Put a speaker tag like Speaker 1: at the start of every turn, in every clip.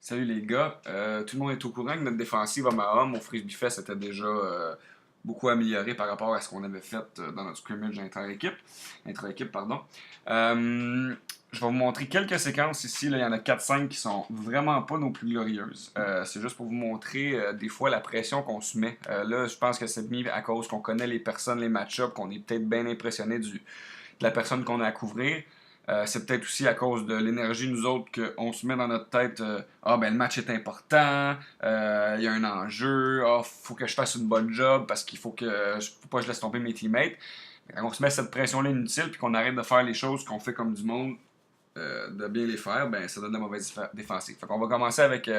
Speaker 1: Salut les gars. Tout le monde est au courant que notre défensive à Mahom au Frisbee Fest était déjà beaucoup améliorée par rapport à ce qu'on avait fait dans notre scrimmage intra-équipe, pardon. Je vais vous montrer quelques séquences ici. Là. Il y en a 4-5 qui sont vraiment pas nos plus glorieuses. C'est juste pour vous montrer des fois la pression qu'on se met. Là, je pense que c'est mis à cause qu'on connaît les personnes, les match-ups, qu'on est peut-être bien impressionné de la personne qu'on a à couvrir. C'est peut-être aussi à cause de l'énergie, nous autres, qu'on se met dans notre tête ah, ben le match est important, il y a un enjeu, ah, faut que je fasse une bonne job parce qu'il faut pas que je laisse tomber mes teammates. Quand on se met cette pression-là inutile puis qu'on arrête de faire les choses qu'on fait comme du monde, de bien les faire, ben ça donne de la mauvaise défensive. Fait qu'on va commencer avec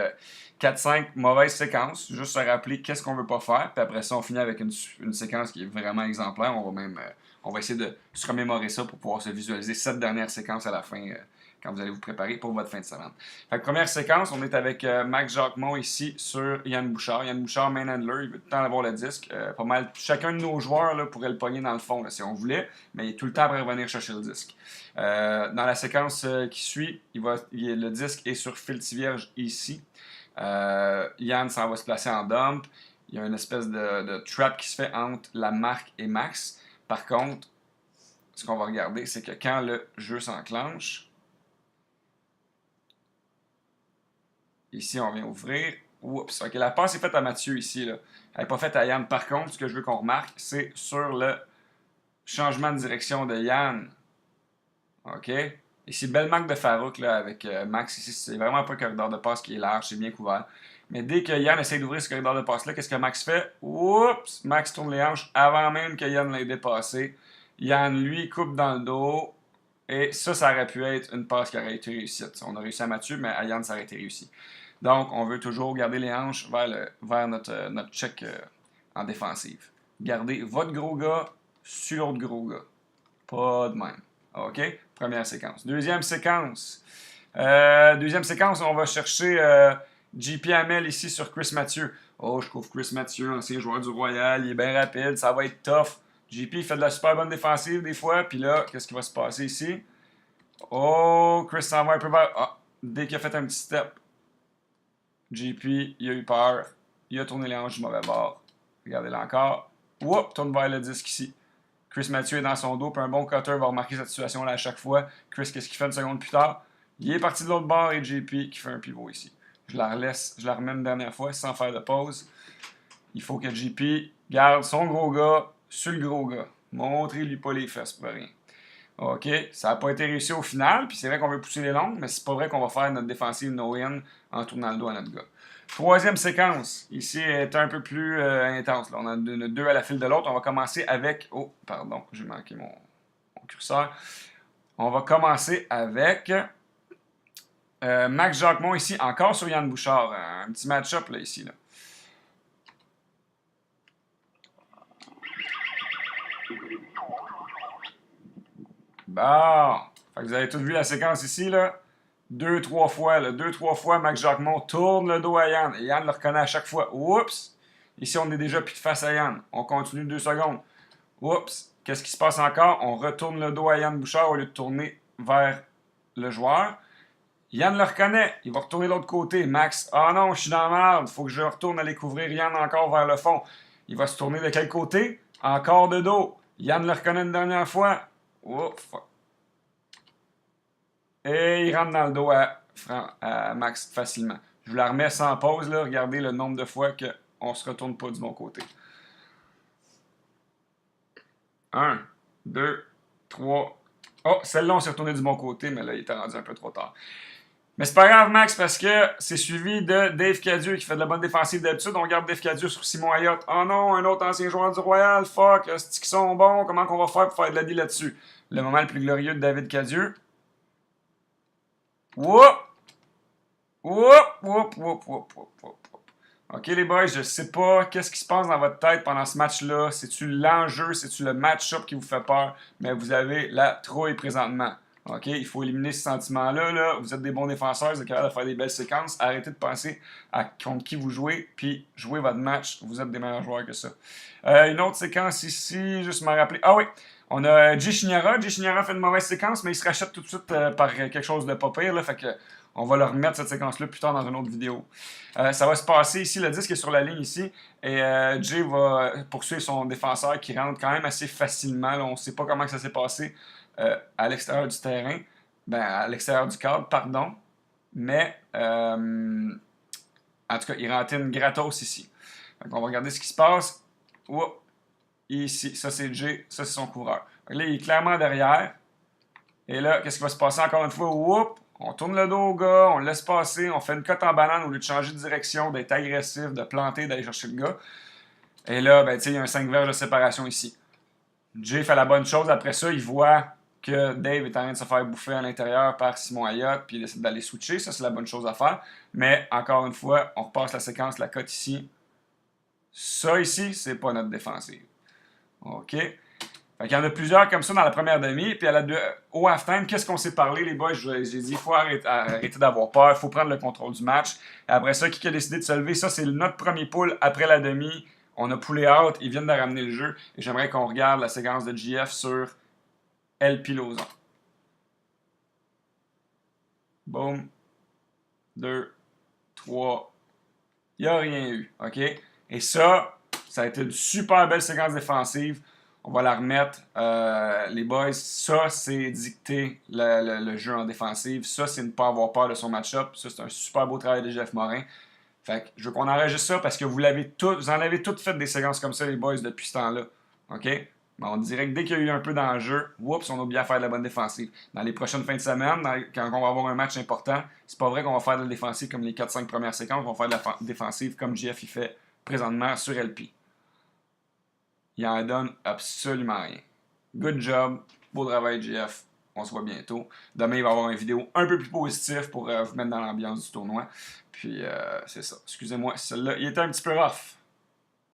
Speaker 1: 4-5 mauvaises séquences, juste se rappeler qu'est-ce qu'on veut pas faire, puis après ça, on finit avec une séquence qui est vraiment exemplaire. On va essayer de se remémorer ça pour pouvoir se visualiser cette dernière séquence à la fin, quand vous allez vous préparer pour votre fin de semaine. Fait que première séquence, on est avec Max Jacquemont ici sur Yann Bouchard. Yann Bouchard, main handler, il veut tout le temps avoir le disque. Pas mal, chacun de nos joueurs là, pourrait le pogner dans le fond là, si on voulait, mais il est tout le temps après revenir chercher le disque. Dans la séquence qui suit, le disque est sur filtre vierge ici. Yann s'en va se placer en dump. Il y a une espèce de trap qui se fait entre la marque et Max. Par contre, ce qu'on va regarder, c'est que quand le jeu s'enclenche, ici on vient ouvrir. Oups, ok, la passe est faite à Mathieu ici. Là. Elle n'est pas faite à Yann. Par contre, ce que je veux qu'on remarque, c'est sur le changement de direction de Yann. OK? Ici, belle marque de Farouk là, avec Max. Ici, c'est vraiment pas un corridor de passe qui est large, c'est bien couvert. Mais dès que Yann essaie d'ouvrir ce corridor de passe-là, qu'est-ce que Max fait? Oups! Max tourne les hanches avant même que Yann l'ait dépassé. Yann, lui, coupe dans le dos. Et ça aurait pu être une passe qui aurait été réussie. On a réussi à Mathieu, mais à Yann, ça aurait été réussi. Donc, on veut toujours garder les hanches vers notre check en défensive. Gardez votre gros gars sur l'autre gros gars. Pas de même. OK? Première séquence. Deuxième séquence, on va chercher JP Hamel ici sur Chris Mathieu. Oh, je trouve Chris Mathieu, ancien joueur du Royal, il est bien rapide, ça va être tough. JP fait de la super bonne défensive des fois, puis là, qu'est-ce qui va se passer ici? Oh, Chris s'en va un peu vers... Ah, dès qu'il a fait un petit step, JP, il a eu peur, il a tourné les hanches du mauvais bord. Regardez-le encore. Oups, tourne vers le disque ici. Chris Mathieu est dans son dos, puis un bon cutter va remarquer cette situation-là à chaque fois. Chris, qu'est-ce qu'il fait une seconde plus tard? Il est parti de l'autre bord et JP qui fait un pivot ici. Je la remets une dernière fois sans faire de pause. Il faut que JP garde son gros gars sur le gros gars. Montrez-lui pas les fesses pour rien. OK, ça n'a pas été réussi au final, puis c'est vrai qu'on veut pousser les longues, mais c'est pas vrai qu'on va faire notre défensive no-in en tournant le dos à notre gars. Troisième séquence, ici est un peu plus intense. Là. On a deux à la file de l'autre. On va commencer avec... Oh, pardon, j'ai manqué mon curseur. On va commencer avec Max Jacquemont ici, encore sur Yann Bouchard. Un petit match-up là, ici. Là. Bon, fait que vous avez tous vu la séquence ici, là. Deux, trois fois, Max Jacquemont tourne le dos à Yann. Et Yann le reconnaît à chaque fois. Oups! Ici, on est déjà plus de face à Yann. On continue 2 secondes. Oups! Qu'est-ce qui se passe encore? On retourne le dos à Yann Bouchard au lieu de tourner vers le joueur. Yann le reconnaît. Il va retourner de l'autre côté. Max, ah non, je suis dans la merde. Faut que je retourne aller couvrir Yann encore vers le fond. Il va se tourner de quel côté? Encore de dos. Yann le reconnaît une dernière fois. Oups! Et il rentre dans le dos à Max facilement. Je vous la remets sans pause. Là. Regardez le nombre de fois qu'on ne se retourne pas du bon côté. 1, 2, 3. Oh, celle-là, on s'est retourné du bon côté, mais là, il était rendu un peu trop tard. Mais c'est pas grave, Max, parce que c'est suivi de Dave Cadieux qui fait de la bonne défensive d'habitude. On garde Dave Cadieux sur Simon Ayotte. Oh non, un autre ancien joueur du Royal. Fuck, est-ce qu'ils sont bons? Comment qu'on va faire pour faire de la D là-dessus? Le moment le plus glorieux de David Cadieux. Whoop! Whoop! Whoop! Whoop! Whoop! Whoop! Whoop! OK, les boys, je sais pas qu'est-ce qui se passe dans votre tête pendant ce match-là. C'est-tu l'enjeu? C'est-tu le match-up qui vous fait peur? Mais vous avez la trouille présentement. OK? Il faut éliminer ce sentiment-là. Là. Vous êtes des bons défenseurs, vous êtes capables de faire des belles séquences. Arrêtez de penser à contre qui vous jouez, puis jouez votre match. Vous êtes des meilleurs joueurs que ça. Une autre séquence ici, juste me rappeler. Ah oui! On a Jay Chignara. Jay Chignara fait une mauvaise séquence, mais il se rachète tout de suite par quelque chose de pas pire. Là, fait que On va leur remettre cette séquence-là plus tard dans une autre vidéo. Ça va se passer ici, le disque est sur la ligne ici, et Jay va poursuivre son défenseur qui rentre quand même assez facilement. Là, on ne sait pas comment ça s'est passé à l'extérieur du terrain, à l'extérieur du cadre, pardon, mais en tout cas, il rentre une gratos ici. Donc, on va regarder ce qui se passe. Oups. Ici, ça c'est Jay, ça c'est son coureur. Donc là, il est clairement derrière. Et là, qu'est-ce qui va se passer encore une fois? Oups! On tourne le dos au gars, on le laisse passer, on fait une cote en banane au lieu de changer de direction, d'être agressif, de planter, d'aller chercher le gars. Et là, il y a un 5 verges de séparation ici. Jay fait la bonne chose. Après ça, il voit que Dave est en train de se faire bouffer à l'intérieur par Simon Ayotte, puis il décide d'aller switcher. Ça, c'est la bonne chose à faire. Mais, encore une fois, on repasse la séquence, la cote ici. Ça ici, c'est pas notre défensive. OK? Fait qu'il y en a plusieurs comme ça dans la première demi. Puis au halftime, qu'est-ce qu'on s'est parlé, les boys? J'ai dit, il faut arrêter d'avoir peur, il faut prendre le contrôle du match. Et après ça, qui a décidé de se lever? Ça, c'est notre premier pull après la demi. On a pullé out, ils viennent de ramener le jeu. Et j'aimerais qu'on regarde la séquence de GF sur El Pilozon. Boom. 2, 3. Il n'y a rien eu, OK? Et ça a été une super belle séquence défensive. On va la remettre. Les boys, ça, c'est dicter le jeu en défensive. Ça, c'est ne pas avoir peur de son match-up. Ça, c'est un super beau travail de Jeff Morin. Fait que je veux qu'on enregistre ça parce que vous en avez toutes fait des séquences comme ça, les boys, depuis ce temps-là. OK? Mais on dirait que dès qu'il y a eu un peu d'enjeu, oups, on a oublié à faire de la bonne défensive. Dans les prochaines fins de semaine, quand on va avoir un match important, c'est pas vrai qu'on va faire de la défensive comme les 4-5 premières séquences. On va faire de la défensive comme Jeff il fait présentement sur LP. Il en donne absolument rien. Good job. Beau travail, GF. On se voit bientôt. Demain, il va y avoir une vidéo un peu plus positive pour vous mettre dans l'ambiance du tournoi. Puis, c'est ça. Excusez-moi, celle-là, il était un petit peu rough.